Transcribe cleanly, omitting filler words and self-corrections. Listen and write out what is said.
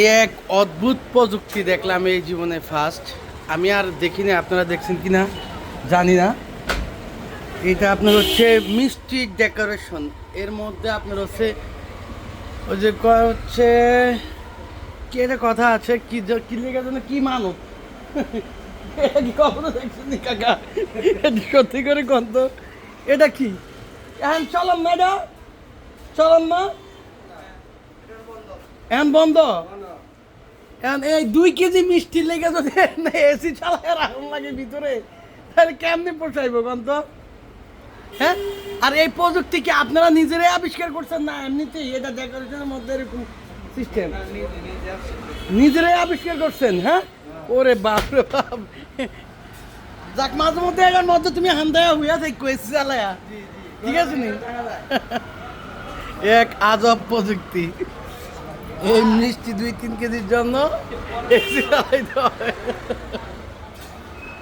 এক অদ্ভুত প্রযুক্তি দেখলাম এই জীবনে ফার্স্ট। আমি আর দেখি না, আপনারা দেখছেন কি না জানি না। এটা আপনার হচ্ছে মিষ্টি ডেকোরেশন। এর মধ্যে আপনার হচ্ছে ওই যে হচ্ছে কি একটা কথা আছে, কি লেগে যেন কি মানব এটা কি কখনো দেখছেন নি কাকা? এটা সত্যি করে কন্ত এটা কি? এখন চলম ম্যাডাম, চলম মা, এখন বন্ধ। এখন এই 2 কেজি মিষ্টি লেগে যদি এসি চালায় আগুন লাগে ভিতরে, তাহলে কেমনি পোষাইব কন্ত? হ্যাঁ, আর এই প্রযুক্তি কি আপনারা নিজেরাই আবিষ্কার করছেন না এমনিতেই এটা ডেকোরেশনের মধ্যে এরকম সিস্টেম নিজেরাই আবিষ্কার করছেন? হ্যাঁ, ওরে বাপ রে বাপ। যাক, মাঝে মধ্যে এটার মধ্যে তুমি হান্দায়া হইয়া থাকো এসি চালায়া, ঠিক আছে নি? এক আজব প্রযুক্তি। এই মিষ্টি 2-3 কেজির জন্য এসি চালাইতে হয়।